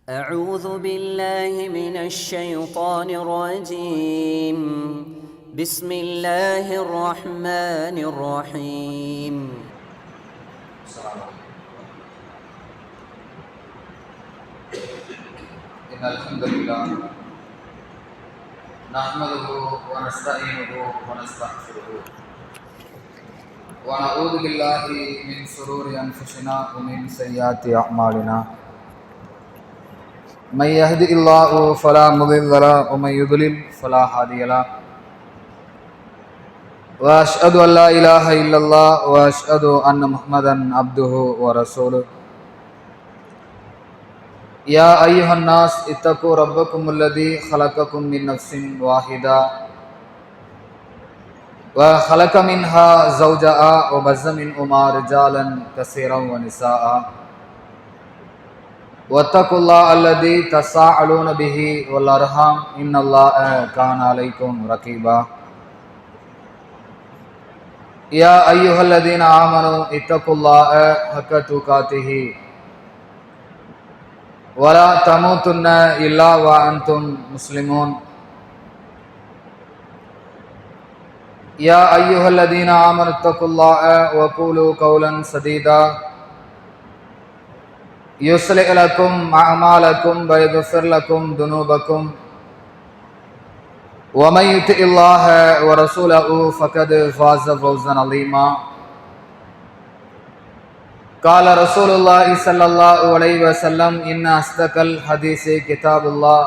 أعوذ بالله من الشيطان الرجيم. بسم الله الرحمن الرحيم. إن الحمد لله نحمده ونستعينه ونستغفره ونعوذ بالله من شرور أنفسنا ومن سيئات أعمالنا. من يهده الله فلا مضل له ومن يضلل فلا هادي له. وأشهد أن لا إله إلا الله وأشهد أن محمدا عبده ورسوله. يا أيها الناس اتقوا ربكم الذي خلقكم من نفس واحدة وخلق منها زوجها وبث منهما رجالا كثيرا ونساء واتقوا الله الذي تساءلون به والأرحام إن الله كان عليكم رقيبا. يا أيها الذين آمنوا اتقوا الله حق تقاته ولا تموتن إلا وأنتم مسلمون. يا أيها الذين آمنوا اتقوا الله وقولوا قولا سديدا يصلح لكم أعمالكم ويغفر لكم ذنوبكم ومن يطع الله ورسوله فقد فاز فوزا عظيما. قال رسول الله صلى الله عليه وسلم إن أصدق الحديث كتاب الله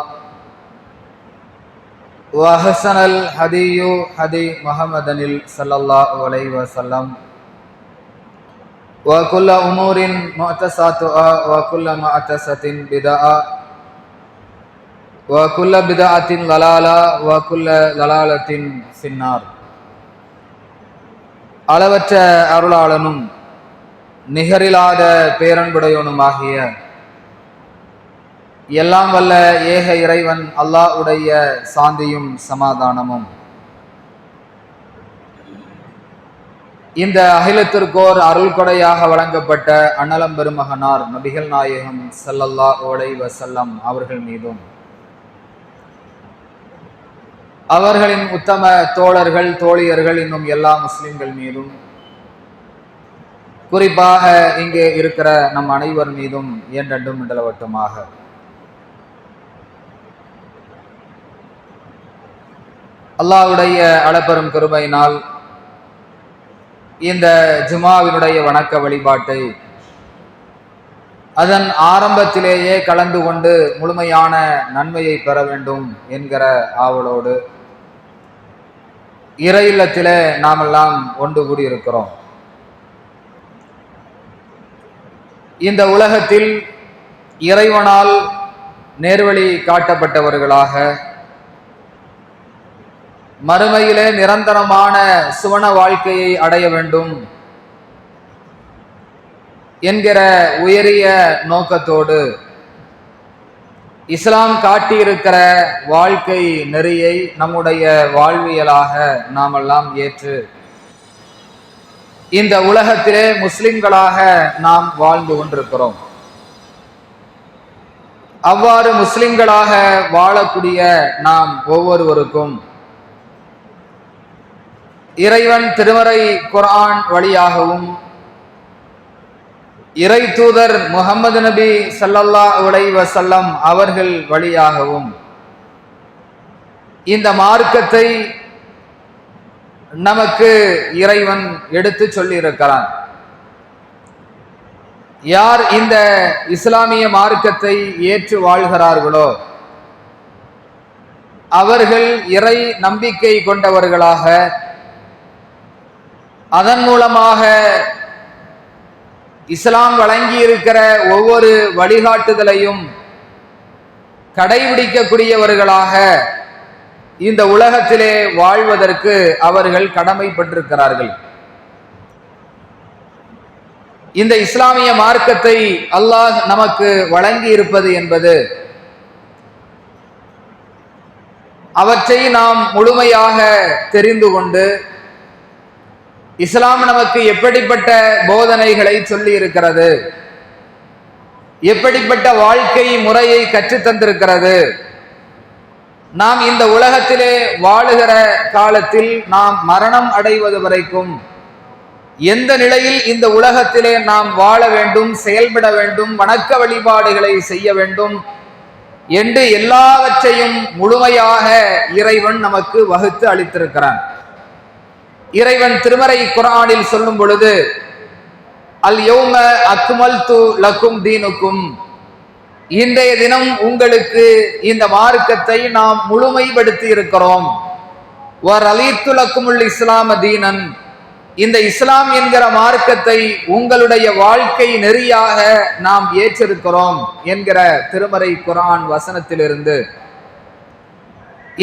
وأحسن الهدي هدي محمد صلى الله عليه وسلم وكل أمور محدثاتها وكل محدثة بدعة وكل بدعة ضلالة وكل ضلالة في النار. அளவற்ற அருளாளனும் நிகரில்லாத பேரன்புடையவனுமாகிய எல்லாம் வல்ல ஏக இறைவன் அல்லாஹ்வுடைய சாந்தியும் சமாதானமும் இந்த அகிலத்திற்கோர் அருள் கொடையாக வழங்கப்பட்ட அண்ணலம் பெருமகனார் நபிகள் நாயகம் ஸல்லல்லாஹு அலைஹி வஸல்லம் அவர்கள் மீதும் அவர்களின் உத்தம தோழர்கள் தோழியர்கள் இன்னும் எல்லா முஸ்லிம்கள் மீதும் குறிப்பாக இங்கே இருக்கிற நம் அனைவர் மீதும் என்றென்றும் நிலவட்டுமாக. அல்லாஹ்வுடைய அளப்பெரும் கிருபையினால் இந்த ஜுமாவினுடைய வணக்க வழிபாட்டை அதன் ஆரம்பத்திலேயே கலந்து கொண்டு முழுமையான நன்மையை பெற வேண்டும் என்கிற ஆவலோடு இறை இல்லத்திலே நாமெல்லாம் ஒன்று கூடியிருக்கிறோம். இந்த உலகத்தில் இறைவனால் நேர்வழி காட்டப்பட்டவர்களாக மறுமையிலே நிரந்தரமான சுவன வாழ்க்கையை அடைய வேண்டும் என்கிற உயரிய நோக்கத்தோடு இஸ்லாம் காட்டியிருக்கிற வாழ்க்கை நெறியை நம்முடைய வாழ்வியலாக நாமெல்லாம் ஏற்று இந்த உலகத்திலே முஸ்லிம்களாக நாம் வாழ்ந்து கொண்டிருக்கிறோம். அவ்வாறு முஸ்லிம்களாக வாழக்கூடிய நாம் ஒவ்வொருவருக்கும் இறைவன் திருமறை குர்ஆன் வழியாகவும் இறை தூதர் முஹம்மது நபி ஸல்லல்லாஹு அலைஹி வஸல்லம் அவர்கள் வழியாகவும் இந்த மார்க்கத்தை நமக்கு இறைவன் எடுத்து சொல்லி இருக்கிறான். யார் இந்த இஸ்லாமிய மார்க்கத்தை ஏற்று வாழ்கிறார்களோ அவர்கள் இறை நம்பிக்கை கொண்டவர்களாக அதன் மூலமாக இஸ்லாம் வழங்கி இருக்கிற ஒவ்வொரு வழிகாட்டுதலையும் கடைபிடிக்கக்கூடியவர்களாக இந்த உலகத்திலே வாழ்வதற்கு அவர்கள் கடமைப்பட்டிருக்கிறார்கள். இந்த இஸ்லாமிய மார்க்கத்தை அல்லாஹ் நமக்கு வழங்கி இருப்பது என்பது அவற்றை நாம் முழுமையாக தெரிந்து கொண்டு இஸ்லாம் நமக்கு எப்படிப்பட்ட போதனைகளை சொல்லி இருக்கிறது, எப்படிப்பட்ட வாழ்க்கை முறையை கற்றுத்தந்திருக்கிறது. நாம் இந்த உலகத்திலே வாழுகிற காலத்தில் நாம் மரணம் அடைவது வரைக்கும் எந்த நிலையில் இந்த உலகத்திலே நாம் வாழ வேண்டும், செயல்பட வேண்டும், வணக்க வழிபாடுகளை செய்ய வேண்டும் என்று எல்லாவற்றையும் முழுமையாக இறைவன் நமக்கு வகுத்து அளித்திருக்கிறான். இறைவன் திருமறை குர்ஆனில் சொல்லும் பொழுது, அல் யௌம அக்மல்து லக்கும் தீனுக்கும், இன்றைய தினம் உங்களுக்கு இந்த மார்க்கத்தை நாம் முழுமைப்படுத்தி இருக்கிறோம். வரலீத்து லக்குமுல் இஸ்லாம தீனன், இந்த இஸ்லாம் என்கிற மார்க்கத்தை உங்களுடைய வாழ்க்கை நெறியாக நாம் ஏற்றிருக்கிறோம் என்கிற திருமறை குர்ஆன் வசனத்திலிருந்து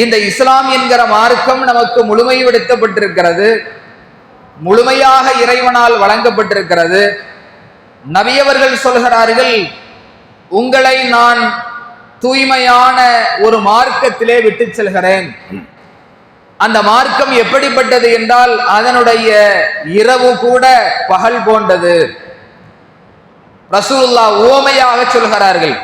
இந்த இஸ்லாம் என்கிற மார்க்கம் நமக்கு முழுமைப்படுத்தப்பட்டிருக்கிறது, முழுமையாக இறைவனால் வழங்கப்பட்டிருக்கிறது. நபியவர்கள் சொல்கிறார்கள், உங்களை நான் தூய்மையான ஒரு மார்க்கத்திலே விட்டு செல்கிறேன். அந்த மார்க்கம் எப்படிப்பட்டது என்றால் அதனுடைய இரவு கூட பகல் போன்றது. ரசூலுல்லாஹ் உவமையாக சொல்கிறார்கள்,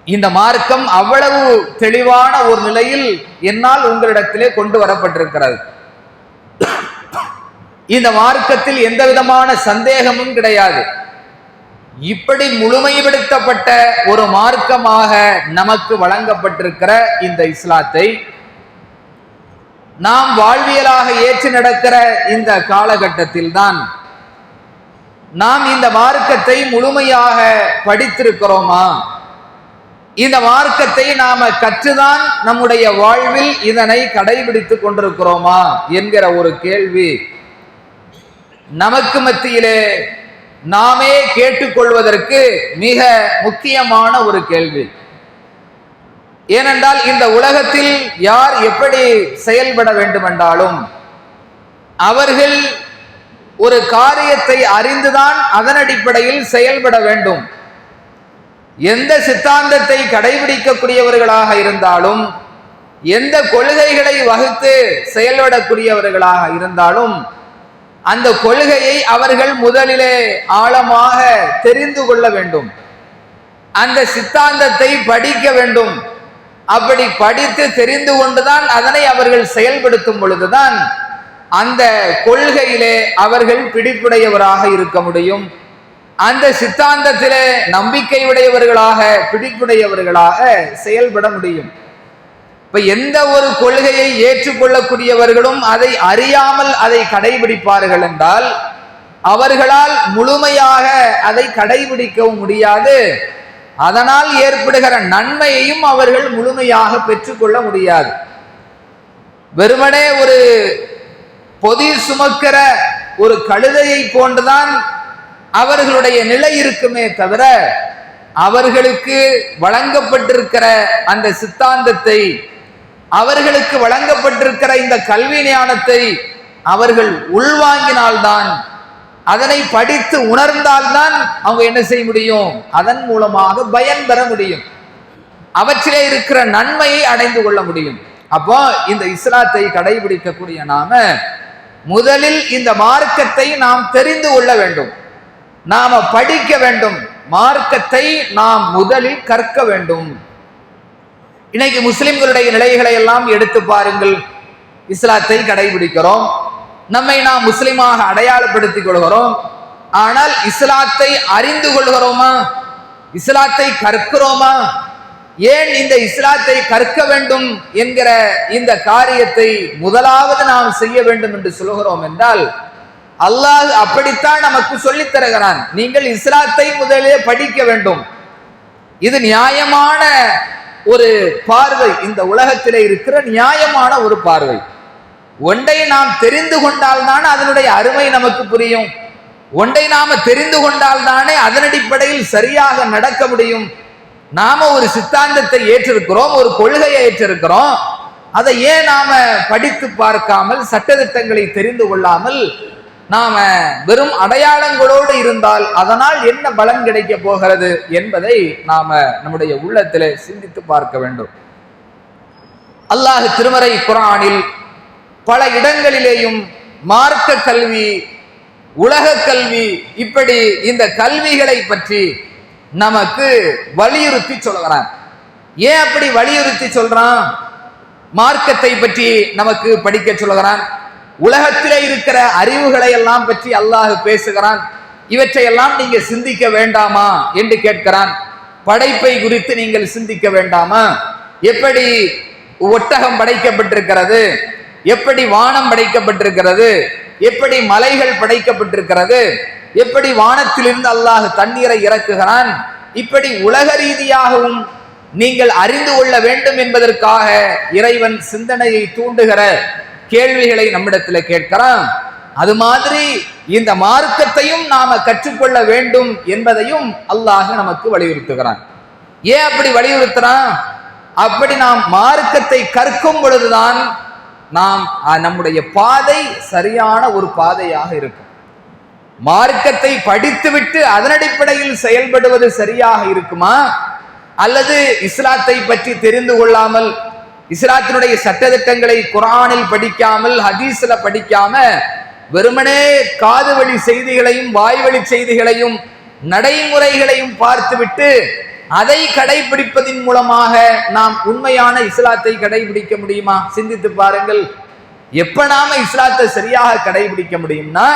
இந்த மார்க்கம் அவ்வளவு தெளிவான ஒரு நிலையில் என்னால் உங்களிடத்திலே கொண்டு வரப்பட்டிருக்கிறது. இந்த மார்க்கத்தில் எந்த விதமான சந்தேகமும் கிடையாது. இப்படி முழுமைப்படுத்தப்பட்ட ஒரு மார்க்கமாக நமக்கு வழங்கப்பட்டிருக்கிற இந்த இஸ்லாத்தை நாம் வாழ்வியலாக ஏற்று நடக்கிற இந்த காலகட்டத்தில் தான் நாம் இந்த மார்க்கத்தை முழுமையாக படித்திருக்கிறோமா, இந்த மார்க்கத்தை நாம கற்றுதான் நம்முடைய வாழ்வில் இதனை கடைபிடித்துக் கொண்டிருக்கிறோமா என்கிற ஒரு கேள்வி நமக்கு மத்தியிலே நாமே கேட்டுக்கொள்வதற்கு மிக முக்கியமான ஒரு கேள்வி. ஏனென்றால் இந்த உலகத்தில் யார் எப்படி செயல்பட வேண்டுமென்றாலும் அவர்கள் ஒரு காரியத்தை அறிந்துதான் அதன் அடிப்படையில் செயல்பட வேண்டும். எந்த சித்தாந்தத்தை கடைபிடிக்கக்கூடியவர்களாக இருந்தாலும், எந்த கொள்கைகளை வகுத்து செயல்படக்கூடியவர்களாக இருந்தாலும் அந்த கொள்கையை அவர்கள் முதலிலே ஆழமாக தெரிந்து கொள்ள வேண்டும். அந்த சித்தாந்தத்தை படிக்க வேண்டும். அப்படி படித்து தெரிந்து கொண்டுதான் அதனை அவர்கள் செயல்படுத்தும் பொழுதுதான் அந்த கொள்கையிலே அவர்கள் பிடிப்புடையவராக இருக்க முடியும். அந்த சித்தாந்தத்திலே நம்பிக்கை உடையவர்களாக, பிடிப்புடையவர்களாக செயல்பட முடியும். இப்ப எந்த ஒரு கொள்கையை ஏற்றுக்கொள்ளக்கூடியவர்களும் அதை அறியாமல் அதை கடைபிடிப்பார்கள் என்றால் அவர்களால் முழுமையாக அதை கடைபிடிக்கவும் முடியாது. அதனால் ஏற்படுகிற நன்மையையும் அவர்கள் முழுமையாக பெற்றுக்கொள்ள முடியாது. வெறுமனே ஒரு பொதி சுமக்கிற ஒரு கழுதையை போன்றுதான் அவர்களுடைய நிலை இருக்குமே தவிர அவர்களுக்கு வழங்கப்பட்டிருக்கிற அந்த சித்தாந்தத்தை, அவர்களுக்கு வழங்கப்பட்டிருக்கிற இந்த கல்வி ஞானத்தை அவர்கள் உள்வாங்கினால்தான், அதனை படித்து உணர்ந்தால்தான் அவங்க என்ன செய்ய முடியும், அதன் மூலமாக பயன் பெற முடியும், அவற்றிலே இருக்கிற நன்மையை அடைந்து கொள்ள முடியும். அப்போ இந்த இஸ்லாத்தை கடைபிடிக்கக்கூடிய நாம முதலில் இந்த மார்க்கத்தை நாம் தெரிந்து கொள்ள வேண்டும், நாம படிக்க வேண்டும், மார்க்கத்தை நாம் முதலில் கற்க வேண்டும். இன்னைக்கு முஸ்லிம்களுடைய நிலைகளை எல்லாம் எடுத்து பாருங்கள். இஸ்லாத்தை கடைபிடிக்கிறோம், நம்மை நாம் முஸ்லிமாக அடையாளப்படுத்திக் கொள்கிறோம். ஆனால் இஸ்லாத்தை அறிந்து கொள்கிறோமா, இஸ்லாத்தை கற்கிறோமா? ஏன் இந்த இஸ்லாத்தை கற்க வேண்டும் என்கிற இந்த காரியத்தை முதலாவது நாம் செய்ய வேண்டும் என்று சொல்கிறோம் என்றால் அல்லாஹ் அப்படித்தான் நமக்கு சொல்லித் தருகிறான். நீங்கள் இஸ்லாத்தை முதலே படிக்க வேண்டும். இது நியாயமான ஒரு பார்வை, இந்த உலகத்திலே இருக்கிற நியாயமான ஒரு பார்வை. ஒன்றை நாம் தெரிந்து கொண்டால்தான் அதனுடைய அருமை நமக்கு புரியும். ஒன்றை நாம தெரிந்து கொண்டால்தானே அதன் அடிப்படையில் சரியாக நடக்க முடியும். நாம ஒரு சித்தாந்தத்தை ஏற்றிருக்கிறோம், ஒரு கொள்கையை ஏற்றிருக்கிறோம், அதை ஏன் நாம படித்து பார்க்காமல், சட்டதிட்டங்களை தெரிந்து கொள்ளாமல் நாம வெறும் அடையாளங்களோடு இருந்தால் அதனால் என்ன பலன் கிடைக்க போகிறது என்பதை நாம நம்முடைய உள்ளத்திலே சிந்தித்து பார்க்க வேண்டும். அல்லாஹ் திருமறை குர்ஆனில் பல இடங்களிலேயும் மார்க்க கல்வி, உலக கல்வி, இப்படி இந்த கல்விகளை பற்றி நமக்கு வலியுறுத்தி சொல்கிறான். ஏன் அப்படி வலியுறுத்தி சொல்றான்? மார்க்கத்தை பற்றி நமக்கு படிக்க சொல்கிறான். உலகத்திலே இருக்கிற அறிவுகளை எல்லாம் பற்றி அல்லாஹ் பேசுகிறான். இவற்றையெல்லாம் நீங்க சிந்திக்க வேண்டாமா என்று கேட்கிறான். படைப்பை குறித்து நீங்கள் சிந்திக்க வேண்டாமா? எப்படி ஒட்டகம் படைக்கப்பட்டிருக்கிறது, எப்படி வானம் படைக்கப்பட்டிருக்கிறது, எப்படி மலைகள் படைக்கப்பட்டிருக்கிறது, எப்படி வானத்திலிருந்து அல்லாஹ் தண்ணீரை இறக்குகிறான், இப்படி உலக ரீதியாகவும் நீங்கள் அறிந்து கொள்ள வேண்டும் என்பதற்காக இறைவன் சிந்தனையை தூண்டுகிற கேள்விகளை நம்மிடத்தில் கேட்கிறான். அது மாதிரி இந்த மார்க்கத்தையும் நாம கற்றுக்கொள்ள வேண்டும் என்பதையும் அல்லாஹ் நமக்கு வலியுறுத்துகிறான். ஏன் அப்படி வலியுறுத்துறான்? அப்படி நாம் மார்க்கத்தை கற்கும் பொழுதுதான் நாம் நம்முடைய பாதை சரியான ஒரு பாதையாக இருக்கும். மார்க்கத்தை படித்துவிட்டு அதன் அடிப்படையில் செயல்படுவது சரியாக இருக்குமா, அல்லது இஸ்லாத்தை பற்றி தெரிந்து கொள்ளாமல், இஸ்லாத்தினுடைய சட்டதிட்டங்களை குர்ஆனில் படிக்காமல், ஹதீஸ்ல படிக்காம வெறுமனே காது வழி செய்திகளையும் வாய்வழி செய்திகளையும் நடைமுறைகளையும் பார்த்துவிட்டு அதை கடைபிடிப்பதின் மூலமாக நாம் உண்மையான இஸ்லாத்தை கடைபிடிக்க முடியுமா? சிந்தித்து பாருங்கள். எப்ப நாம இஸ்லாத்தை சரியாக கடைபிடிக்க முடியும்னா,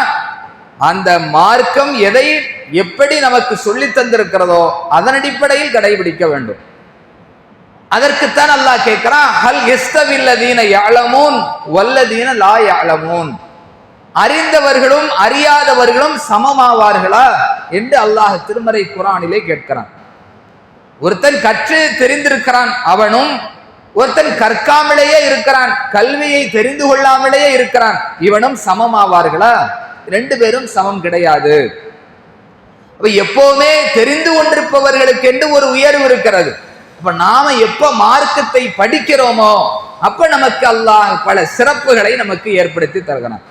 அந்த மார்க்கம் எதை எப்படி நமக்கு சொல்லி தந்திருக்கிறதோ அதன் அடிப்படையில் கடைபிடிக்க வேண்டும். அதற்குத்தான் அல்லாஹ் கேட்கிறான், ஹல் யஸ்தவில்லதீன யஅலமூன் வல்லதீன லா யஅலமூன், அறிந்தவர்களும் அறியாதவர்களும் சமமாவார்களா என்று அல்லாஹ் திருமறை குர்ஆனிலே கேட்கிறான். ஒருத்தன் கற்று தெரிந்திருக்கிறான் அவனும், ஒருத்தன் கற்காமலேயே இருக்கிறான், கல்வியை தெரிந்து கொள்ளாமலேயே இருக்கிறான், இவனும் சமமாவார்களா? ரெண்டு பேரும் சமம் கிடையாது. எப்பவுமே தெரிந்து கொண்டிருப்பவர்களுக்கு என்று ஒரு உயர்வு இருக்கிறது. அப்ப நாம எப்ப மார்க்கத்தை படிக்கிறோமோ அப்ப நமக்கு அல்லாஹ் பல சிறப்புகளை நமக்கு ஏற்படுத்தி தருகிறான்.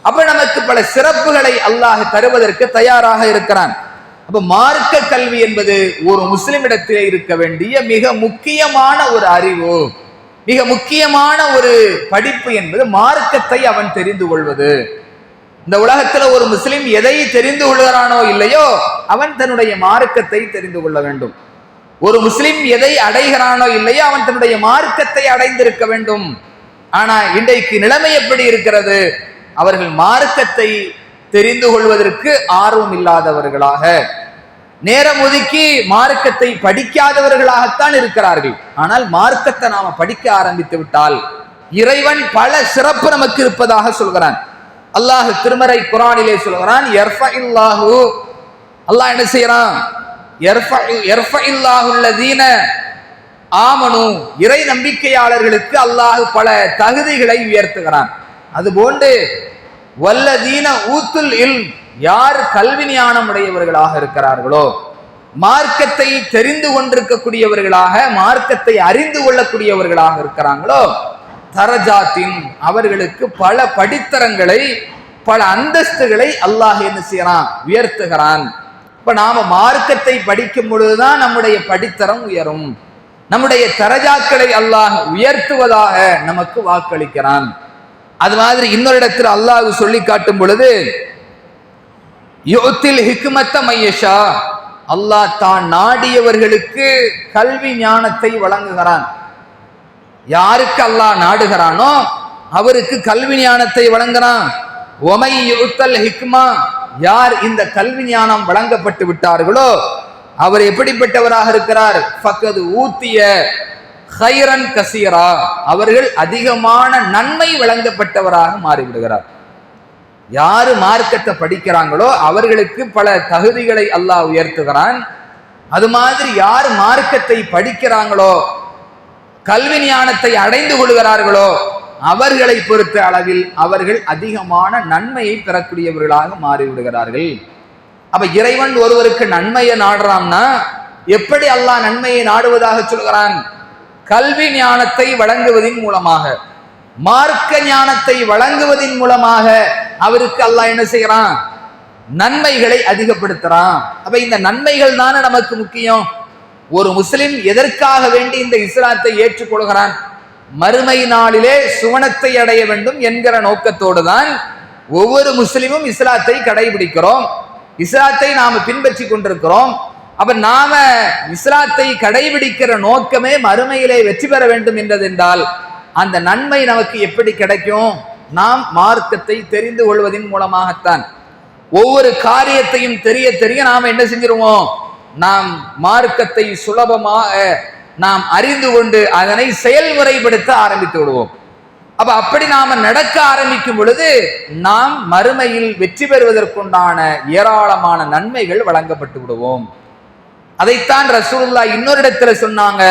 அப்ப நமக்கு பல சிறப்புகளை அல்லாஹ் தருவதற்கு தயாராக இருக்கிறான். அப்ப மார்க்க கல்வி என்பது ஒரு முஸ்லிமிடத்திலே இருக்க வேண்டிய மிக முக்கியமான ஒரு அறிவு, மிக முக்கியமான ஒரு படிப்பு என்பது மார்க்கத்தை அவன் தெரிந்து கொள்வது. இந்த உலகத்துல ஒரு முஸ்லிம் எதை தெரிந்து கொள்கிறானோ இல்லையோ அவன் தன்னுடைய மார்க்கத்தை தெரிந்து கொள்ள வேண்டும். ஒரு முஸ்லிம் எதை அடைகிறானோ இல்லையோ அவன் தன்னுடைய மார்க்கத்தை அடைந்திருக்க வேண்டும். ஆனா இன்றைக்கு நிலைமை எப்படி இருக்கிறது? அவர்கள் மார்க்கத்தை தெரிந்து கொள்வதற்கு ஆர்வம் இல்லாதவர்களாக, நேரம் ஒதுக்கி மார்க்கத்தை படிக்காதவர்களாகத்தான் இருக்கிறார்கள். ஆனால் மார்க்கத்தை நாம படிக்க ஆரம்பித்து விட்டால் இறைவன் பல சிறப்பு நமக்கு இருப்பதாக சொல்கிறான். அல்லாஹ் திருமறை குர்ஆனிலே சொல்கிறான், யர்ஃபஇல்லாஹு, அல்லாஹ் என்ன செய்யறான்? யர்ஃபஇல்லாஹுல்லதீன ஆமனு, இறை நம்பிக்கையாளர்களுக்கு அல்லாஹ் பல தகுதிகளை உயர்த்துகிறான். அதுபோன்று வல்லதீன ஊத்துல் இல்ம், யார் கல்வி ஞானம் உடையவர்களாக இருக்கிறார்களோ, மார்க்கத்தை தெரிந்து கொண்டிருக்கக்கூடியவர்களாக, மார்க்கத்தை அறிந்து கொள்ளக்கூடியவர்களாக இருக்கிறாங்களோ, தரஜாத்தின், அவர்களுக்கு பல படித்தரங்களை பல அந்தஸ்துகளை அல்லாஹ் என்ன செய்யறான்? உயர்த்துகிறான். இப்ப நாம மார்க்கத்தை படிக்கும் பொழுதுதான் நம்முடைய படித்தரம் உயரும், நம்முடைய தரஜாக்களை அல்லாஹ் உயர்த்துவதாக நமக்கு வாக்களிக்கிறான். அது மாதிரி இன்னொரு இடத்தில் அல்லாஹ் சொல்லி காட்டும் பொழுது, யுத்தில் ஹிக்மத்த மையஷா, அல்லாஹ் தான் நாடியவர்களுக்கு கல்வி ஞானத்தை வழங்குகிறான். யாருக்கு அல்லாஹ் நாடுகிறானோ அவருக்கு கல்வி ஞானத்தை வழங்குகிறான். ஒமை யுத்தல் ஹிக்மா, யார் இந்த கல்வி ஞானம் வழங்கப்பட்டு விட்டார்களோ அவர் எப்படிப்பட்டவராக இருக்கிறார்? ஃபக்கது ஊத்திய ஹைரன் கசீரா, அவர்கள் அதிகமான நன்மை வழங்கப்பட்டவராக மாறிவிடுகிறார். யாரு மார்க்கத்தை படிக்கிறாங்களோ அவர்களுக்கு பல தகுதிகளை அல்லாஹ் உயர்த்துகிறான். அது மாதிரி யார் மார்க்கத்தை படிக்கிறாங்களோ, கல்வி ஞானத்தை அடைந்து கொள்கிறார்களோ அவர்களை பொறுத்த அளவில் அவர்கள் அதிகமான நன்மையை பெறக்கூடியவர்களாக மாறிவிடுகிறார்கள். அப்ப இறைவன் ஒருவருக்கு நன்மையை நாடுறான்னா எப்படி அல்லாஹ் நன்மையை நாடுவதாக சொல்கிறான்? கல்வி ஞானத்தை வழங்குவதின் மூலமாக, மார்க்க ஞானத்தை வழங்குவதின் மூலமாக அவருக்கு அல்லாஹ் என்ன செய்யறான்? நன்மைகளை அதிகப்படுத்துறான். அப்ப இந்த நன்மைகள் தானே நமக்கு முக்கியம். ஒரு முஸ்லிம் எதற்காக வேண்டி இந்த இஸ்லாத்தை ஏற்றுக்கொள்கிறான்? மறுமை நாளிலே சுவனத்தை அடைய வேண்டும் என்கிற நோக்கத்தோடு தான் ஒவ்வொரு முஸ்லிமும் இஸ்லாத்தை கடைபிடிக்கிறோம், இஸ்லாத்தை நாம பின்பற்றி கொண்டிருக்கிறோம். அப்ப நாம இஸ்லாத்தை கடைபிடிக்கிற நோக்கமே மறுமையிலே வெற்றி பெற வேண்டும் என்றதென்றால் அந்த நன்மை நமக்கு எப்படி கிடைக்கும்? நாம் மார்க்கத்தை தெரிந்து கொள்வதன் மூலமாகத்தான். ஒவ்வொரு காரியத்தையும் தெரிய தெரிய நாம என்ன செஞ்சிருவோம்? நாம் மார்க்கத்தை சுலபமாக நாம் அறிந்து கொண்டு அதனை செயல்முறைப்படுத்த ஆரம்பித்து விடுவோம். அப்ப அப்படி நாம நடக்க ஆரம்பிக்கும் பொழுது நாம் மறுமையில் வெற்றி பெறுவதற்குண்டான ஏராளமான நன்மைகள் வழங்கப்பட்டு விடுவோம். அதைத்தான் ரசூலுல்லாஹ் இன்னொரு இடத்துல சொன்னாங்க,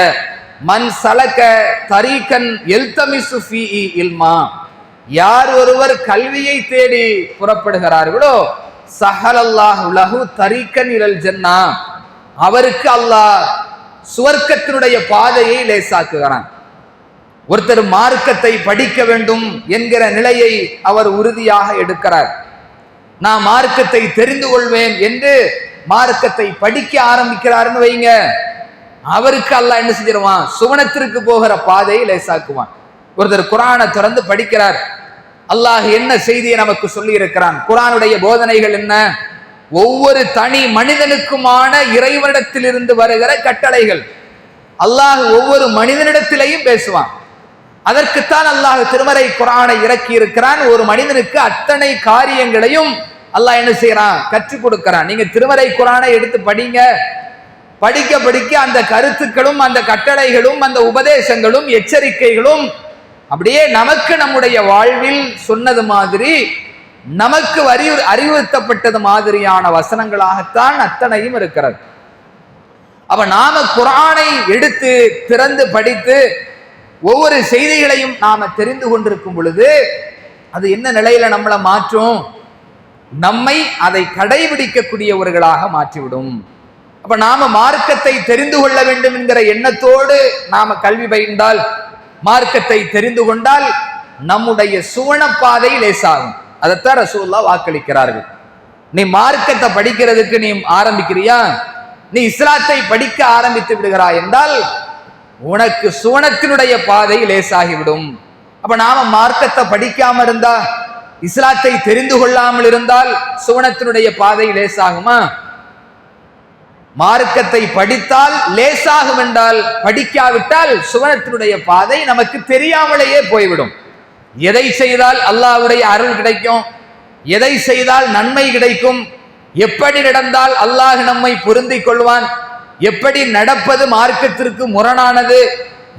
மன் சலக தரீகன் யல்தமிசு ஃபீஹி இல்மா, யார் ஒருவர் கல்வியை தேடி புறப்படுகிறார்களோ சஹலல்லாஹு லஹு தரீகன் இலல் ஜன்னா, அவருக்கு அல்லாஹ் சுவர்க்கத்தினுடைய பாதையை லேசாக்குகிறான். ஒருத்தர் மார்க்கத்தை படிக்க வேண்டும் என்கிற நிலையை அவர் உறுதியாக எடுக்கிறார். நான் மார்க்கத்தை தெரிந்து கொள்வேன் என்று மார்க்கத்தை படிக்க ஆரம்பிக்கிறாருன்னு வைங்க, அவருக்கு அல்லாஹ் என்ன செஞ்சிருவான்? சுவனத்திற்கு போகிற பாதையை லேசாக்குவான். ஒருத்தர் குர்ஆனை திறந்து படிக்கிறார், அல்லாஹ் என்ன செய்தியை நமக்கு சொல்லி இருக்கிறான், குர்ஆனுடைய போதனைகள் என்ன, ஒவ்வொரு தனி மனிதனுக்குமான இறைவனிடத்திலிருந்து வருகிற கட்டளைகள். அல்லாஹ் ஒவ்வொரு மனிதனிடத்திலையும் பேசுவான். அதற்குத்தான் அல்லாஹ் திருமறை குர்ஆனை இறக்கி இருக்கிறான். ஒரு மனிதனுக்கு அத்தனை காரியங்களையும் அல்லாஹ் என்ன செய்யறான்? கற்றுக் கொடுக்கிறான். நீங்க திருமறை குர்ஆனை எடுத்து படிங்க. படிக்க படிக்க அந்த கருத்துக்களும் அந்த கட்டளைகளும் அந்த உபதேசங்களும் எச்சரிக்கைகளும் அப்படியே நமக்கு நம்முடைய வாழ்வில் சொன்னது மாதிரி, நமக்கு அறிவுறுத்தப்பட்டது மாதிரியான வசனங்களாகத்தான் அத்தனையும் இருக்கிறது. அப்ப நாம குர்ஆனை எடுத்து திறந்து படித்து ஒவ்வொரு செய்திகளையும் நாம தெரிந்து கொண்டிருக்கும் பொழுது அது என்ன நிலையில நம்மளை மாற்றும்? நம்மை அதை கடைபிடிக்கக்கூடியவர்களாக மாற்றிவிடும். அப்ப நாம மார்க்கத்தை தெரிந்து கொள்ள வேண்டும் என்கிற எண்ணத்தோடு நாம கல்வி பயின்றால், மார்க்கத்தை தெரிந்து கொண்டால் நம்முடைய சுவனப்பாதை லேசாகும். அதைத்தான் ரசூலுல்லாஹ் வாக்களிக்கிறார்கள். நீ மார்க்கத்தை படிக்கிறதுக்கு நீ ஆரம்பிக்கிறியா, நீ இஸ்லாத்தை படிக்க ஆரம்பித்து விடுகிறாய் என்றால் உனக்கு சுவனத்தினுடைய பாதை லேசாகிவிடும். அப்ப நாம மார்க்கத்தை படிக்காம இருந்தா, இஸ்லாத்தை தெரிந்து கொள்ளாமல் இருந்தால் சுவனத்தினுடைய பாதை லேசாகுமா? மார்க்கத்தை படித்தால் லேசாகும் என்றால், படிக்காவிட்டால் சுவனத்தினுடைய பாதை நமக்கு தெரியாமலேயே போய்விடும். எதை செய்தால் அல்லாஹ்வுடைய அருள் கிடைக்கும், எதை செய்தால் நன்மை கிடைக்கும், எப்படி நடந்தால் அல்லாஹ் நம்மை பொருந்திக் கொள்வான், எப்படி நடப்பது மார்க்கத்திற்கு முரணானது,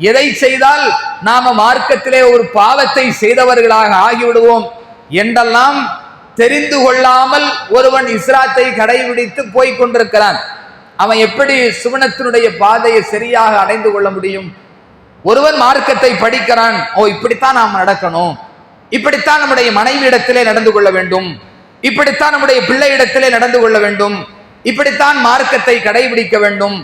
எதை செய்தால் நாம மார்க்கத்திலே ஒரு பாவத்தை செய்தவர்களாக ஆகிவிடுவோம் என்றெல்லாம் தெரிந்து கொள்ளாமல் ஒருவன் இஸ்லாத்தை கடைபிடித்து போய்கொண்டிருக்கிறான். அவன் எப்படி சுவனத்தினுடைய பாதையை சரியாக அடைந்து கொள்ள முடியும்? ஒருவன் மார்க்கத்தை படிக்கிறான், ஓ இப்படித்தான் நாம் நடக்கணும், இப்படித்தான் நம்முடைய மனைவி இடத்திலே நடந்து கொள்ள வேண்டும், இப்படித்தான் நம்முடைய பிள்ளை இடத்திலே நடந்து கொள்ள வேண்டும், இப்படித்தான் மார்க்கத்தை கடைபிடிக்க வேண்டும்,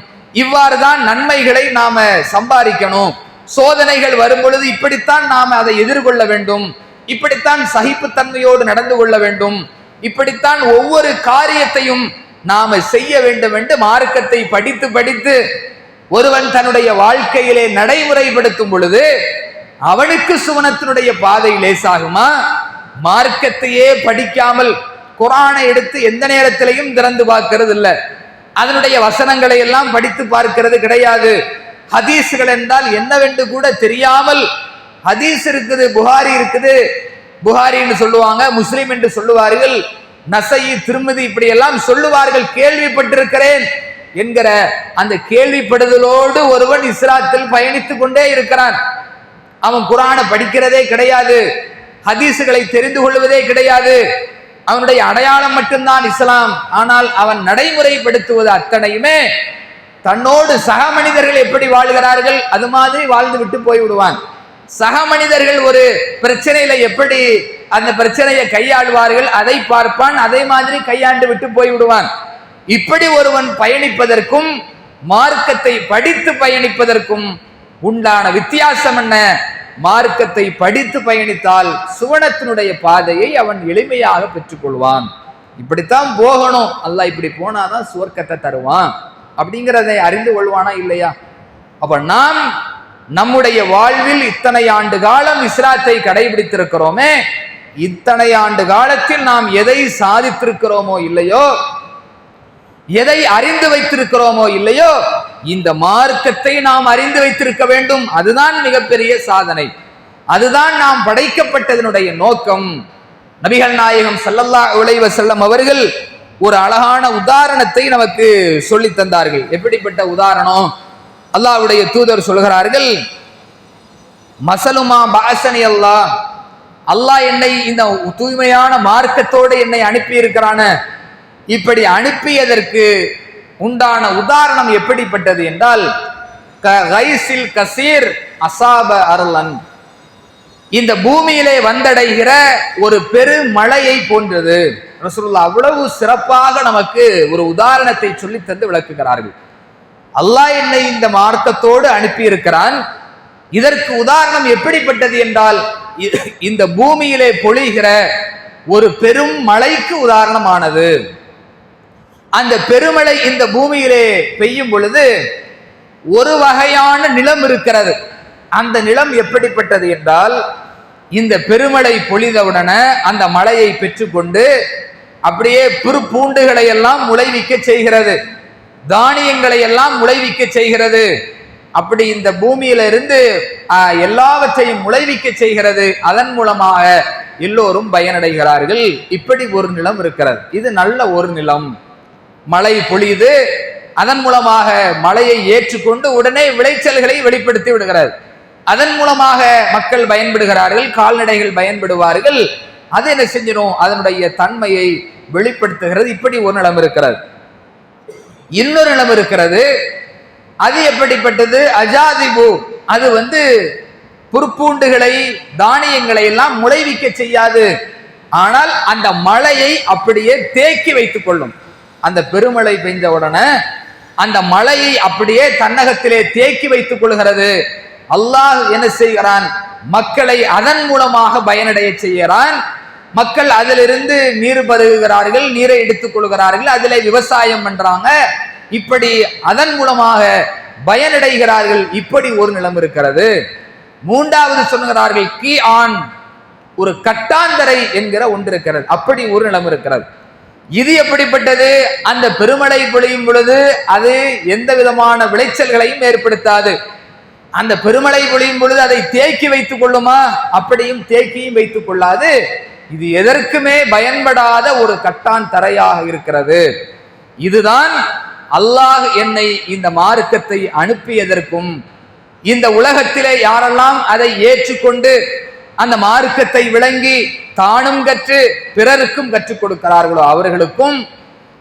இவ்வாறுதான் நன்மைகளை நாம சம்பாதிக்கணும், சோதனைகள் வரும் பொழுது இப்படித்தான் நாம அதை எதிர்கொள்ள வேண்டும், இப்படித்தான் சகிப்புத்தன்மையோடு நடந்து கொள்ள வேண்டும், இப்படித்தான் ஒவ்வொரு காரியத்தையும் நாம செய்ய வேண்டும் என்று மார்க்கத்தை படித்து படித்து ஒருவன் தன்னுடைய வாழ்க்கையிலே நடைமுறைப்படுத்தும் பொழுது அவனுக்கு சுவனத்தினுடைய பாதை லேசாகுமா? மார்க்கத்தையே படிக்காமல் குர்ஆனை எடுத்து எந்த நேரத்திலையும் திறந்து பார்க்கிறது இல்லை, அதனுடைய வசனங்களை எல்லாம் படித்து பார்க்கிறது கிடையாது. ஹதீஸ்கள் என்றால் என்னவென்று கூட தெரியாமல், ஹதீஸ் இருக்குது, புகாரி இருக்குது, புகாரின்னு சொல்லுவாங்க, முஸ்லிம் என்று சொல்லுவார்கள், நசையி திருமதி இப்படி எல்லாம் சொல்லுவார்கள், கேள்விப்பட்டிருக்கிறேன் என்கிற அந்த கேள்விப்படுதலோடு ஒருவன் இஸ்லாத்தில் பயணித்துக் கொண்டே இருக்கிறான். அவன் குர்ஆனை படிக்கிறதே கிடையாது, ஹதீசுகளை தெரிந்து கொள்வதே கிடையாது, அவனுடைய அடையாளம் மட்டும்தான் இஸ்லாம். ஆனால் அவன் நடைமுறைப்படுத்துவது அத்தனையுமே தன்னோடு சக மனிதர்கள் எப்படி வாழ்கிறார்கள் அது மாதிரி வாழ்ந்து விட்டு போய்விடுவான். சக மனிதர்கள் ஒரு பிரச்சனையில எப்படி அந்த பிரச்சனையை கையாளுவார்கள் அதை பார்ப்பான், அதே மாதிரி கையாண்டு விட்டு போய்விடுவான். இப்படி ஒருவன் பயணிப்பதற்கும் மார்க்கத்தை படித்து பயணிப்பதற்கும் உண்டான வித்தியாசம் என்ன? மார்க்கத்தை படித்து பயணித்தால் சுவனத்தினுடைய பாதையை அவன் எளிமையாக பெற்றுக்கொள்வான். இப்படித்தான் போகணும், அல்லாஹ் இப்படி போனாதான் சுவர்க்கத்தை தருவான் அப்படிங்கிறதை அறிந்து கொள்வானா இல்லையா? அப்ப நாம் நம்முடைய வாழ்வில் இத்தனை ஆண்டு காலம் இஸ்லாத்தை கடைபிடித்திருக்கிறோமே, இத்தனை ஆண்டு காலத்தில் நாம் எதை சாதித்திருக்கிறோமோ இல்லையோ, எதை அறிந்து வைத்திருக்கிறோமோ இல்லையோ இந்த மார்க்கத்தை நாம் அறிந்து வைத்திருக்க வேண்டும். அதுதான் மிகப்பெரிய சாதனை. அதுதான் நாம் படைக்கப்பட்டதனுடைய நோக்கம். நபிகள் நாயகம் ஸல்லல்லாஹு அலைஹி வஸல்லம் அவர்கள் ஒரு அழகான உதாரணத்தை நமக்கு சொல்லி தந்தார்கள். எப்படிப்பட்ட உதாரணம்? அல்லாஹ்வுடைய தூதர் சொல்கிறார்கள், மசலுமா பாசனி அல்லாஹ், அல்லாஹ் என்னை இந்த தூய்மையான மார்க்கத்தோடு என்னை அனுப்பி இருக்கிறான, இப்படி அனுப்பியதற்கு உண்டான உதாரணம் எப்படிப்பட்டது என்றால், கைசில் கசீர் அசாப அருளன், இந்த பூமியிலே வந்தடைகிற ஒரு பெரு மழையை போன்றது. ரசூலுல்லாஹ் அவ்வளவு சிறப்பாக நமக்கு ஒரு உதாரணத்தை சொல்லி தந்து விளக்குகிறார்கள். அல்லாஹ் என்னை இந்த மார்க்கத்தோடு அனுப்பி இருக்கிறான், இதற்கு உதாரணம் எப்படிப்பட்டது என்றால், இந்த பூமியிலே பொழிகிற ஒரு பெரும் மழைக்கு உதாரணமானது. அந்த பெருமழை இந்த பூமியிலே பெய்யும் பொழுது ஒரு வகையான நிலம் இருக்கிறது. அந்த நிலம் எப்படிப்பட்டது என்றால், இந்த பெருமழை பொழிந்தவுடனே அந்த மழையை பெற்றுக்கொண்டு அப்படியே பூண்டுகளை எல்லாம் முளைவிக்க செய்கிறது, தானியங்களை எல்லாம் முளைவிக்க செய்கிறது. அப்படி இந்த பூமியில இருந்து எல்லாவற்றையும் முளைவிக்க செய்கிறது. அதன் மூலமாக எல்லோரும் பயனடைகிறார்கள். இப்படி ஒரு நிலம் இருக்கிறது. இது நல்ல ஒரு நிலம். மழை பொழியுது, அதன் மூலமாக மழையை ஏற்றுக்கொண்டு உடனே விளைச்சல்களை வெளிப்படுத்தி விடுகிறது. அதன் மூலமாக மக்கள் பயன்படுகிறார்கள், கால்நடைகள் பயன்படுவார்கள். அது என்ன செஞ்சிடும்? அதனுடைய தன்மையை வெளிப்படுத்துகிறது. இப்படி ஒரு நிலம் இருக்கிறது. இன்னொரு நிலம் இருக்கிறது. அது எப்படிப்பட்டது? அஜாதிபு, அது புற்பூண்டுகளை தானியங்களை எல்லாம் முளைவிக்க செய்யாது. ஆனால் அந்த மழையை அப்படியே தேக்கி வைத்துக் கொள்ளும். அந்த பெருமழை பெய்த உடனே அந்த மழையை அப்படியே தன்னகத்திலே தேக்கி வைத்துக் கொள்கிறது. அல்லாஹ் என்ன செய்கிறான்? மக்களை அதன் மூலமாக பயனடைய செய்கிறான். மக்கள் அதிலிருந்து நீர் பருகுகிறார்கள், நீரை எடுத்துக் கொள்கிறார்கள், அதிலே விவசாயம் பண்றாங்க. இப்படி அதன் மூலமாக பயனடைகிறார்கள். இப்படி ஒரு நிலம் இருக்கிறது. மூன்றாவது சொல்லுகிறார்கள், கி ஆன், ஒரு கட்டாந்தரை என்கிற ஒன்று இருக்கிறது. அப்படி ஒரு நிலம் இருக்கிறது. இது எப்படிப்பட்டது? அந்த பெருமழை பொழியும் பொழுது அது எந்த விதமான விளைச்சல்களையும் ஏற்படுத்தாது. அந்த பெருமழை பொழியும் பொழுது அதை தேக்கி வைத்துக் கொள்ளுமா? அப்படியும் தேக்கியும் வைத்துக் கொள்ளாது. இது எதற்குமே பயன்படாத ஒரு கட்டான் தரையாக இருக்கிறது. இதுதான் அல்லாஹ் என்னை இந்த மார்க்கத்தை அனுப்பியதற்கும், இந்த உலகத்திலே யாரெல்லாம் அதை ஏற்றுக்கொண்டு அந்த மார்க்கத்தை விளங்கி தானும் கற்று பிறருக்கும் கற்றுக் கொடுக்கிறார்களோ அவர்களுக்கும்,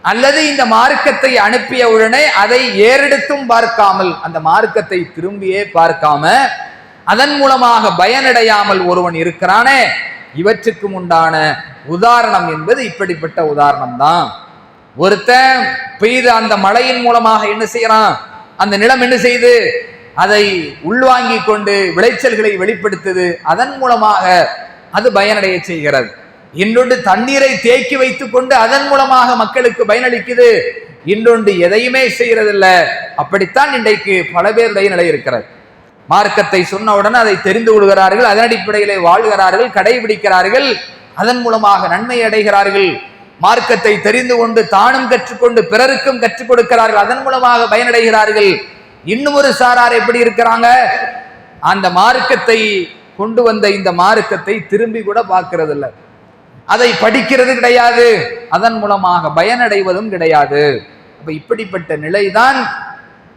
அல்லது இந்த மார்க்கத்தை அனுப்பிய உடனே அதை ஏறெடுத்தும் பார்க்காமல் அந்த மார்க்கத்தை திரும்பியே பார்க்காம அதன் மூலமாக பயனடையாமல் ஒருவன் இருக்கிறானே, இவற்றுக்கும் உண்டான உதாரணம் என்பது இப்படிப்பட்ட உதாரணம் தான். ஒருத்தன் பெய்த அந்த மழையின் மூலமாக என்ன செய்யறான்? அந்த நிலம் என்ன செய்து அதை உள்வாங்கி கொண்டு விளைச்சல்களை வெளிப்படுத்துது. அதன் மூலமாக அது பயனடைய செய்கிறது. இன்னொன்று தண்ணீரை தேக்கி வைத்துக் கொண்டு அதன் மூலமாக மக்களுக்கு பயனளிக்குது. இன்னொன்று எதையுமே செய்யறதில்லை. அப்படித்தான் இன்றைக்கு பல பேருடைய நிலை இருக்கிறது. மார்க்கத்தை சொன்ன உடனே அதை தெரிந்து கொள்கிறார்கள், அதன் அடிப்படையிலே வாழ்கிறார்கள், கடைபிடிக்கிறார்கள், அதன் மூலமாக நன்மை அடைகிறார்கள். மார்க்கத்தை தெரிந்து கொண்டு தானும் கற்றுக்கொண்டு பிறருக்கும் கற்றுக் கொடுக்கிறார்கள், அதன் மூலமாக பயனடைகிறார்கள். இன்னும் ஒரு சாரார் எப்படி இருக்கிறாங்க? அந்த மார்க்கத்தை கொண்டு வந்த இந்த மார்க்கத்தை திரும்பி கூட பார்க்கிறது இல்லை, அதை படிக்கிறது கிடையாது, அதன் மூலமாக பயனடைவதும் கிடையாது. அப்ப இப்படிப்பட்ட நிலைதான்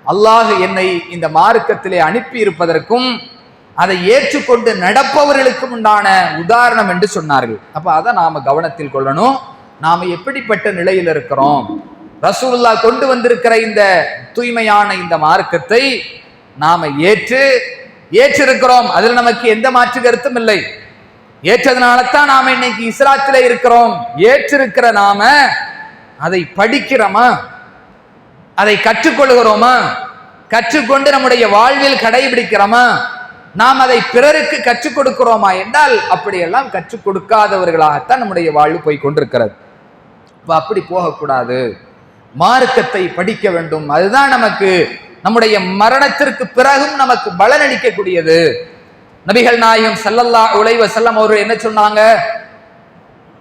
அல்லாஹ் என்னை இந்த மார்க்கத்திலே அனுப்பி இருப்பதற்கும் அதை ஏற்றுக்கொண்டு நடப்பவர்களுக்கும் உண்டான உதாரணம் என்று சொன்னார்கள். அப்ப அதை நாம கவனத்தில் கொள்ளணும். நாம எப்படிப்பட்ட நிலையில் இருக்கிறோம்? ரசூலுல்லாஹ் கொண்டு வந்திருக்கிற இந்த தூய்மையான இந்த மார்க்கத்தை நாம ஏற்றிருக்கிறோம். அதில் நமக்கு எந்த மாற்று கருத்தும் இல்லை. ஏற்றதுனால தான் நாம இன்னைக்கு இஸ்லாத்திலே இருக்கிறோம். ஏற்றிருக்கிற நாம அதை படிக்கிறோமா? அதை கற்றுக்கொள்கிறோமா? கற்றுக்கொண்டு நம்முடைய வாழ்வில் கடைபிடிக்கிறோமா? நாம் அதை பிறருக்கு கற்றுக் கொடுக்கிறோமா என்றால் அப்படியெல்லாம் கற்றுக் கொடுக்காதவர்களாகத்தான் நம்முடைய வாழ்வு போய் கொண்டிருக்கிறது. அப்படி போகக்கூடாது. மார்க்கத்தை படிக்க வேண்டும். அதுதான் நமக்கு நம்முடைய மரணத்திற்கு பிறகும் நமக்கு பலனளிக்கக்கூடியது. நபிகள் நாயகம் ஸல்லல்லாஹு அலைஹி வஸல்லம் அவர்கள் என்ன சொன்னாங்க?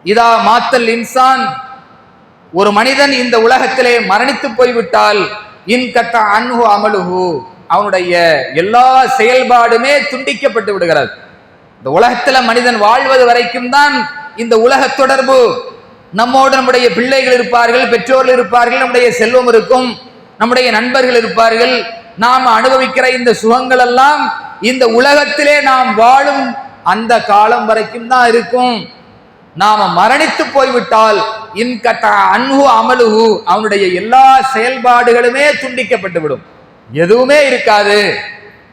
இதா மாத்தல் இன்சான் ஒரு மனிதன் இந்த உலகத்திலே மரணித்து போய்விட்டால் இன்கத்த அன்ஹு அமலுஹு, அவனுடைய எல்லா செயல்பாடுமே துண்டிக்கப்பட்டு விடுகிறது. இந்த உலகத்துல மனிதன் வாழ்வது வரைக்கும் தான் இந்த உலக தொடர்பு. நம்மோடு நம்முடைய பிள்ளைகள் இருப்பார்கள், பெற்றோர்கள் இருப்பார்கள், நம்முடைய செல்வம் இருக்கும், நம்முடைய நண்பர்கள் இருப்பார்கள். நாம் அனுபவிக்கிற இந்த சுகங்கள் எல்லாம் இந்த உலகத்திலே நாம் வாழும் அந்த காலம் வரைக்கும் தான் இருக்கும். நாம மரணித்து போய்விட்டால் இன்கத்த அன்ஹு அமலுஹு, அவனுடைய எல்லா செயல்பாடுகளுமே துண்டிக்கப்பட்டு விடும், எதுவுமே இருக்காது.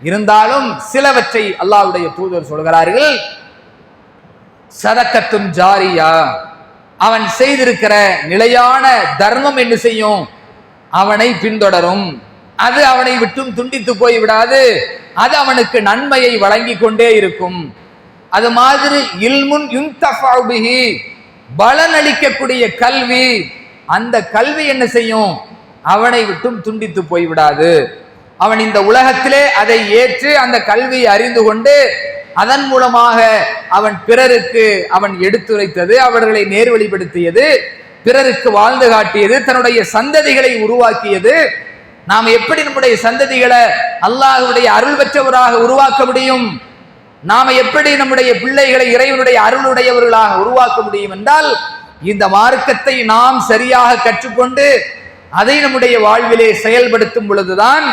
இருந்தாலும் சிலவற்றை அல்லாஹ்வுடைய தூதர் சொல்கிறார்கள், சதக்கத்தும் ஜாரியா, அவன் செய்திருக்கிற நிலையான தர்மம் என்ன செய்யும், அவனை பின்தொடரும், அது அவனை விட்டும் துண்டித்து போய் விடாது, அது அவனுக்கு நன்மையை வழங்கி கொண்டே இருக்கும். அது மாதிரி இல்முன் யுன்தஃபஉ பிஹி, பலன் அளிக்கக்கூடிய கல்வி, அந்த கல்வி என்ன செய்யும், அவனை விட்டும் துண்டித்து போய்விடாது. அவன் இந்த உலகத்திலே அதை ஏற்று அந்த கல்வியை அறிந்து கொண்டு அதன் மூலமாக அவன் பிறருக்கு அவன் எடுத்துரைத்தது, அவர்களை நேர்வழிப்படுத்தியது, பிறருக்கு வாழ்ந்து காட்டியது, தன்னுடைய சந்ததிகளை உருவாக்கியது. நாம் எப்படி நம்முடைய சந்ததிகளை அல்லாஹ்வுடைய அருள் பெற்றவராக உருவாக்க முடியும், நாம எப்படி நம்முடைய பிள்ளைகளை இறைவனுடைய அருளுடையவர்களாக உருவாக்க முடியும் என்றால், இந்த மார்க்கத்தை நாம் சரியாக கற்றுக்கொண்டு அதை நம்முடைய வாழ்விலே செயல்படுத்தும் பொழுதுதான்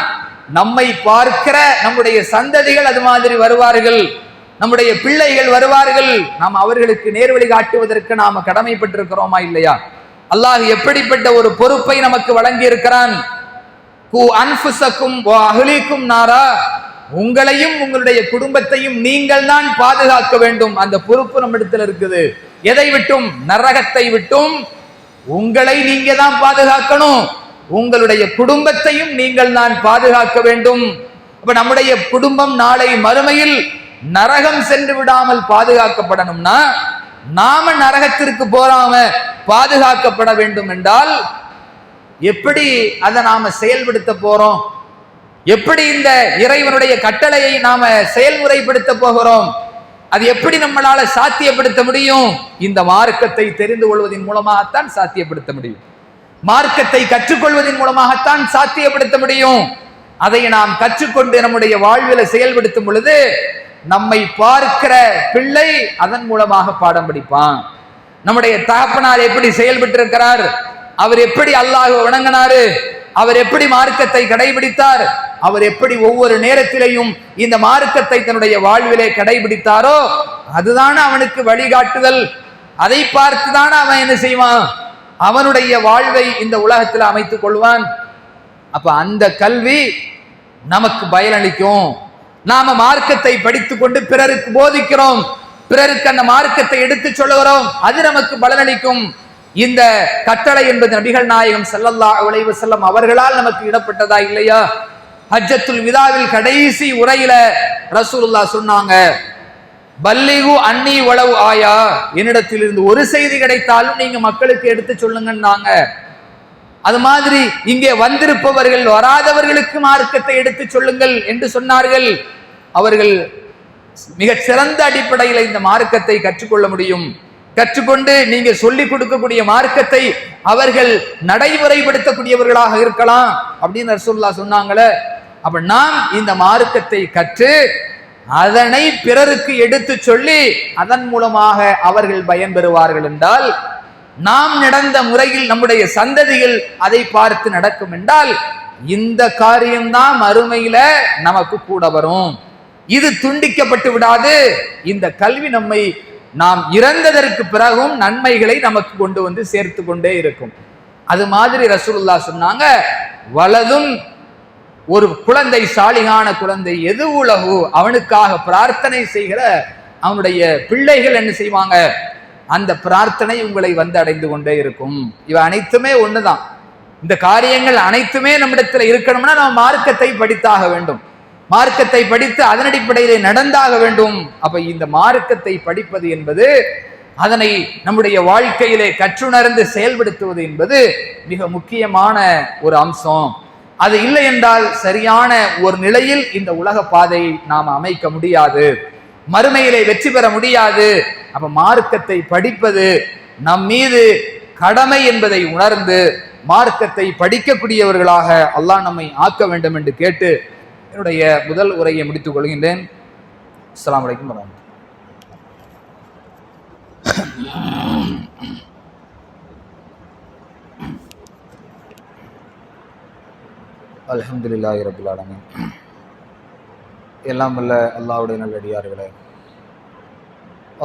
நம்மை பார்க்கிற நம்முடைய சந்ததிகள் அது மாதிரி வருவார்கள், நம்முடைய பிள்ளைகள் வருவார்கள். நாம் அவர்களுக்கு நேர்வழி காட்டுவதற்கு நாம கடமைப்பட்டிருக்கிறோமா இல்லையா? அல்லாஹ் எப்படிப்பட்ட ஒரு பொறுப்பை நமக்கு வழங்கி இருக்கிறான். கு அன்ஃபுஸக்கும் வ அஹ்லீக்கும் நாரா, உங்களையும் உங்களுடைய குடும்பத்தையும் நீங்கள் தான் பாதுகாக்க வேண்டும். அந்த பொறுப்பு நம்மிடத்தில் இருக்குது. எதை விட்டும்? நரகத்தை விட்டும் உங்களை நீங்க தான் பாதுகாக்கணும், உங்களுடைய குடும்பத்தையும் நீங்கள் தான் பாதுகாக்க வேண்டும். அப்ப நம்முடைய குடும்பம் நாளை மறுமையில் நரகம் சென்று விடாமல் பாதுகாக்கப்படணும்னா, நாம நரகத்திற்கு போறாம பாதுகாக்கப்பட வேண்டும் என்றால் எப்படி அதை நாம செயல்படுத்த போறோம்? எப்படி இந்த இறைவனுடைய கட்டளையை நாம செயல்முறைப்படுத்த போகிறோம்? அது எப்படி நம்மளால சாத்தியப்படுத்த முடியும்? இந்த மார்க்கத்தை தெரிந்து கொள்வதன் மூலமாகத்தான் சாத்தியப்படுத்த முடியும். மார்க்கத்தை கற்றுக்கொள்வதன் மூலமாகத்தான் சாத்தியப்படுத்த முடியும். அதை நாம் கற்றுக்கொண்டு நம்முடைய வாழ்வில செயல்படுத்தும் பொழுது நம்மை பார்க்கிற பிள்ளை அதன் மூலமாக பாடம் படிப்பான். நம்முடைய தகப்பனார் எப்படி செயல்பட்டு இருக்கிறார், அவர் எப்படி அல்லாஹ்வை வணங்கினாரு, அவர் எப்படி மார்க்கத்தை கடைபிடித்தார், அவர் எப்படி ஒவ்வொரு நேரத்திலேயும் இந்த மார்க்கத்தை தன்னுடைய வாழ்விலே கடைபிடித்தாரோ அதுதான் அவனுக்கு வழிகாட்டுதல். அதை பார்த்துதான் அவன் என்ன செய்வான், அவனுடைய வாழ்வை இந்த உலகத்தில் அமைத்துக் கொள்வான். அப்ப அந்த கல்வி நமக்கு பயனளிக்கும். நாம மார்க்கத்தை படித்துக் கொண்டு பிறருக்கு போதிக்கிறோம், பிறருக்கு அந்த மார்க்கத்தை எடுத்து சொல்லுகிறோம், அது நமக்கு பலனளிக்கும். இந்த கட்டளை என்பது நபிகள் நாயகம் ஸல்லல்லாஹு அலைஹி வஸல்லம் அவர்களால் நமக்கு இடப்பட்டதா இல்லையா? ஹஜ்ஜத்துல் விதாவில் கடைசி உரையில ரசூலுல்லாஹ் சொன்னாங்க, பல்லிகு அன்னி வலவு ஆயா, என்னிடத்திலிருந்து ஒரு செய்தி கிடைத்தாலும் நீங்க மக்களுக்கு எடுத்து சொல்லுங்கன்னாங்க. அது மாதிரி இங்கே வந்திருப்பவர்கள் வராதவர்களுக்கு மார்க்கத்தை எடுத்து சொல்லுங்கள் என்று சொன்னார்கள். அவர்கள் மிகச் சிறந்த அடிப்படையில் இந்த மார்க்கத்தை கற்றுக்கொள்ள முடியும். கற்றுக்கொண்டு நீங்க சொல்லிக் கொடுக்கக்கூடிய மார்க்கத்தை அவர்கள் நடைமுறைப்படுத்தக்கூடியவர்களாக இருக்கலாம் அப்படின்னு ரசூலுல்லாஹ் சொன்னாங்களே. அப்ப நாம் இந்த மார்க்கத்தை கற்று அதனை பிறருக்கு எடுத்து சொல்லி அதன் மூலமாக அவர்கள் பயன்பெறுவார்கள் என்றால், நாம் நடந்த முறையில் நம்முடைய சந்ததிகள் அதை பார்த்து நடக்கும் என்றால், இந்த காரியம்தான் மறுமையில நமக்கு கூட வரும். இது துண்டிக்கப்பட்டு விடாது. இந்த கல்வி நம்மை நாம் இறந்ததற்கு பிறகும் நன்மைகளை நமக்கு கொண்டு வந்து சேர்த்து கொண்டே இருக்கும். அது மாதிரி ரசூலுல்லாஹ் சொன்னாங்க, வலதும் ஒரு குழந்தை, சாலிகான குழந்தை, எது உலகு, அவனுக்காக பிரார்த்தனை செய்கிற அவனுடைய பிள்ளைகள் என்ன செய்வாங்க, அந்த பிரார்த்தனை உங்களை வந்து அடைந்து கொண்டே இருக்கும். இவ அனைத்துமே ஒண்ணுதான். இந்த காரியங்கள் அனைத்துமே நம்மிடத்தில் இருக்கணும்னா நம்ம மார்க்கத்தை படித்தாக வேண்டும். மார்க்கத்தை படித்து அதன் அடிப்படையிலே நடந்தாக வேண்டும். அப்ப இந்த மார்க்கத்தை படிப்பது என்பது, அதனை நம்முடைய வாழ்க்கையிலே கற்றுணர்ந்து செயல்படுத்துவது என்பது மிக முக்கியமான ஒரு அம்சம். அது இல்லை என்றால் சரியான ஒரு நிலையில் இந்த உலக பாதையை நாம் அமைக்க முடியாது, மறுமையிலே வெற்றி பெற முடியாது. அப்ப மார்க்கத்தை படிப்பது நம் மீது கடமை என்பதை உணர்ந்து மார்க்கத்தை படிக்கக்கூடியவர்களாக அல்லாஹ் நம்மை ஆக்க வேண்டும் என்று கேட்டு என்னுடைய முதல் உரையை முடித்துக் கொள்கின்றேன். அஸ்ஸலாமு அலைக்கும் வரஹ்மத்துல்லாஹி. அல்ஹம்துலில்லாஹி ரப்பில் ஆலமீன். எல்லாம் வல்ல அல்லாஹ்வுடைய நல்லடியார்களே,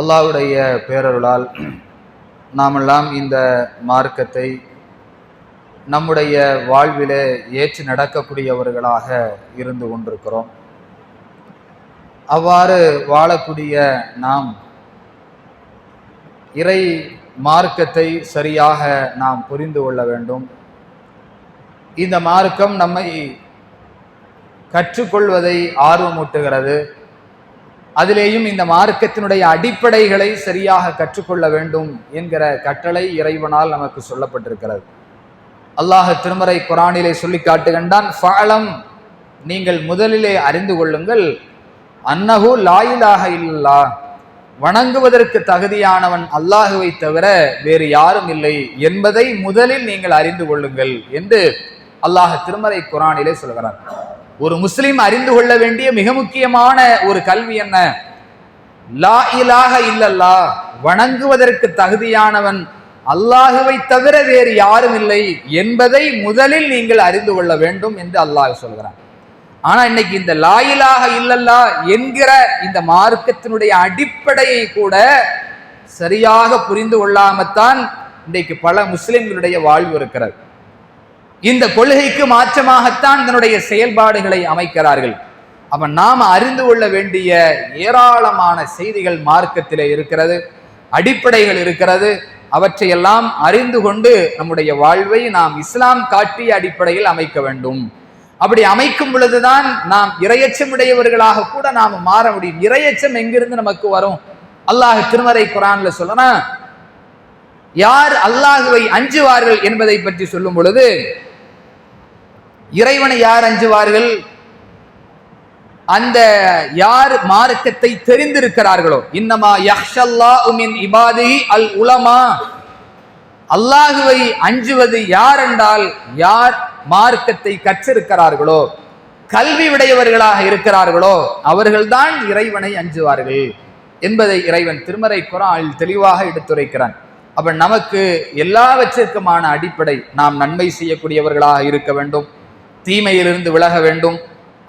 அல்லாஹ்வுடைய பேரருளால் நாமெல்லாம் இந்த மார்க்கத்தை நம்முடைய வாழ்விலே ஏற்று நடக்கக்கூடியவர்களாக இருந்து கொண்டிருக்கிறோம். அவ்வாறு வாழக்கூடிய நாம் இறை மார்க்கத்தை சரியாக நாம் புரிந்து கொள்ள வேண்டும். இந்த மார்க்கம் நம்மை கற்றுக்கொள்வதை ஆர்வமூட்டுகிறது. அதிலேயும் இந்த மார்க்கத்தினுடைய அடிப்படைகளை சரியாக கற்றுக்கொள்ள வேண்டும் என்கிற கட்டளை இறைவனால் நமக்கு சொல்லப்பட்டிருக்கிறது. அல்லாஹ் திருமறை குர்ஆனிலே சொல்லி காட்டுகின்றான், ஃபஅலம், நீங்கள் முதலிலே அறிந்து கொள்ளுங்கள், அன்னஹு லா இலாஹ இல்லல்லாஹ், வணங்குவதற்கு தகுதியானவன் அல்லாஹுவை தவிர வேறு யாரும் இல்லை என்பதை முதலில் நீங்கள் அறிந்து கொள்ளுங்கள் என்று அல்லாஹ் திருமறை குர்ஆனிலே சொல்கிறார். ஒரு முஸ்லிம் அறிந்து கொள்ள வேண்டிய மிக முக்கியமான ஒரு கல்வி என்ன? லா இலாஹ இல்லல்லாஹ், வணங்குவதற்கு தகுதியானவன் அல்லாஹுவை தவிர வேறு யாரும் இல்லை என்பதை முதலில் நீங்கள் அறிந்து கொள்ள வேண்டும் என்று அல்லாஹ் சொல்கிறான். ஆனா இன்னைக்கு இந்த லா இலாஹ இல்லல்லாஹ் என்கிற இந்த மார்க்கத்தினுடைய அடிப்படையை கூட சரியாக புரிந்து கொள்ளாமத்தான் இன்றைக்கு பல முஸ்லிம்களுடைய வாழ்வு இருக்கிறது. இந்த கொள்கைக்கு மாற்றமாகத்தான் இதனுடைய செயல்பாடுகளை அமைக்கிறார்கள். அப்ப நாம் அறிந்து கொள்ள வேண்டிய ஏராளமான செய்திகள் மார்க்கத்திலே இருக்கிறது, அடிப்படைகள் இருக்கிறது. அவற்றையெல்லாம் அறிந்து கொண்டு நம்முடைய வாழ்வை நாம் இஸ்லாம் காட்டிய அடிப்படையில் அமைக்க வேண்டும். அப்படி அமைக்கும் பொழுதுதான் நாம் இறையச்சமுடையவர்களாக கூட நாம் மாற முடியும். இறையச்சம் எங்கிருந்து நமக்கு வரும்? அல்லாஹ் திருமறை குர்ஆன்ல சொல்றான், யார் அல்லாஹுவை அஞ்சுவார்கள் என்பதை பற்றி சொல்லும் பொழுது, இறைவனை யார் அஞ்சுவார்கள்? அந்த யார் மார்க்கத்தை தெரிந்திருக்கிறார்களோ, இன்னமா யஹ்ஷல்லாஹு மின் இபாதிஹி அல் உலமா, அல்லாஹுவை அஞ்சுவது யார் என்றால் யார் மார்க்கத்தை கற்றிருக்கிறார்களோ, கல்வி உடையவர்களாக இருக்கிறார்களோ அவர்கள்தான் இறைவனை அஞ்சுவார்கள் என்பதை இறைவன் திருமறை குர்ஆனில் தெளிவாக எடுத்துரைக்கிறான். அப்ப நமக்கு எல்லாவற்றிற்குமான அடிப்படை, நாம் நன்மை செய்யக்கூடியவர்களாக இருக்க வேண்டும், தீமையிலிருந்து விலக வேண்டும்,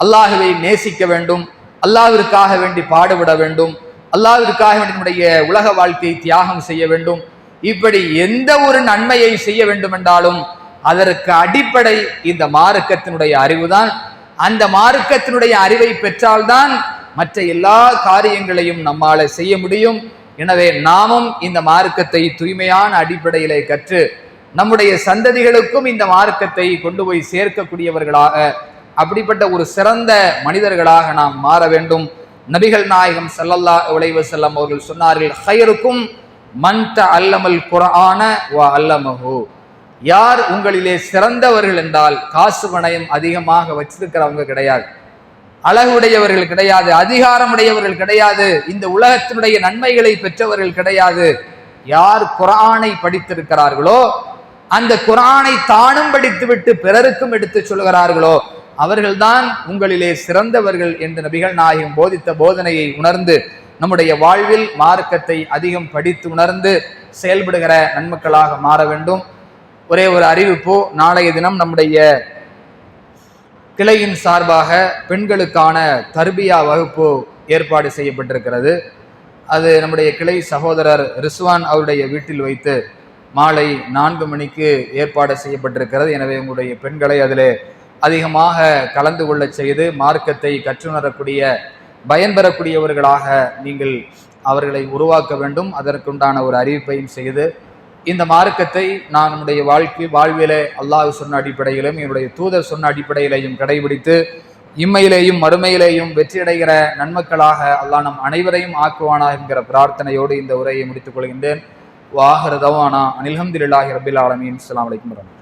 அல்லாஹுவை நேசிக்க வேண்டும், அல்லாஹ்விற்காக வேண்டி பாடுபட வேண்டும், அல்லாஹ்விற்காக வேண்டி நம்முடைய உலக வாழ்க்கையை தியாகம் செய்ய வேண்டும். இப்படி எந்த ஒரு நன்மையை செய்ய வேண்டும் என்றாலும் அதற்கு அடிப்படை இந்த மார்க்கத்தினுடைய அறிவுதான். அந்த மார்க்கத்தினுடைய அறிவை பெற்றால்தான் மற்ற எல்லா காரியங்களையும் நம்மால செய்ய முடியும். எனவே நாமும் இந்த மார்க்கத்தை தூய்மையான அடிப்படையிலே கற்று நம்முடைய சந்ததிகளுக்கும் இந்த மார்க்கத்தை கொண்டு போய் சேர்க்கக்கூடியவர்களாக, அப்படிப்பட்ட ஒரு சிறந்த மனிதர்களாக நாம் மாற வேண்டும். நபிகள் நாயகம் ஸல்லல்லாஹு அலைஹி வஸல்லம் அவர்கள் சொன்னார்கள், ஹைருக்கும் மன் தஅல்லமல் குர்ஆன வ அல்லமஹு, யார் உங்களிலே சிறந்தவர்கள் என்றால் காசு பணயம் அதிகமாக வச்சிருக்கிறவங்க கிடையாது, அழகுடையவர்கள் கிடையாது, அதிகாரமுடையவர்கள் கிடையாது, இந்த உலகத்தினுடைய நன்மைகளை பெற்றவர்கள் கிடையாது. யார் குர்ஆனை படித்திருக்கிறார்களோ, அந்த குர்ஆனை தானும் படித்துவிட்டு பிறருக்கும் எடுத்து சொல்கிறார்களோ அவர்கள்தான் உங்களிலே சிறந்தவர்கள் என்று நபிகள் நாயகம் போதித்த போதனையை உணர்ந்து நம்முடைய வாழ்வில் மார்க்கத்தை அதிகம் படித்து உணர்ந்து செயல்படுகிற நன்மக்களாக மாற வேண்டும். ஒரே ஒரு அறிவிப்பு, நாளைய தினம் நம்முடைய கிளையின் சார்பாக பெண்களுக்கான தர்பியா வகுப்பு ஏற்பாடு செய்யப்பட்டிருக்கிறது. அது நம்முடைய கிளை சகோதரர் ரிஸ்வான் அவருடைய வீட்டில் வைத்து மாலை 4 மணிக்கு ஏற்பாடு செய்யப்பட்டிருக்கிறது. எனவே உங்களுடைய பெண்களை அதிலே அதிகமாக கலந்து கொள்ள செய்து மார்க்கத்தை கற்றுணரக்கூடிய பயன்பெறக்கூடியவர்களாக நீங்கள் அவர்களை உருவாக்க வேண்டும். அதற்குண்டான ஒரு அறிவிப்பையும் செய்து இந்த மார்க்கத்தை நான் நம்முடைய வாழ்விலே அல்லாஹ் சொன்ன அடிப்படையிலும் என்னுடைய தூதர் சொன்ன அடிப்படையிலையும் கடைபிடித்து இம்மையிலேயும் மறுமையிலேயும் வெற்றியடைகிற நன்மக்களாக அல்லாஹ் நம் அனைவரையும் ஆக்குவானா என்கிற பிரார்த்தனையோடு இந்த உரையை முடித்துக் கொள்கின்றேன். வாஹிரு தவானா அனில் ஹம்துலில்லாஹி ரப்பில் ஆலமீன். அஸ்ஸலாமு அலைக்கும்.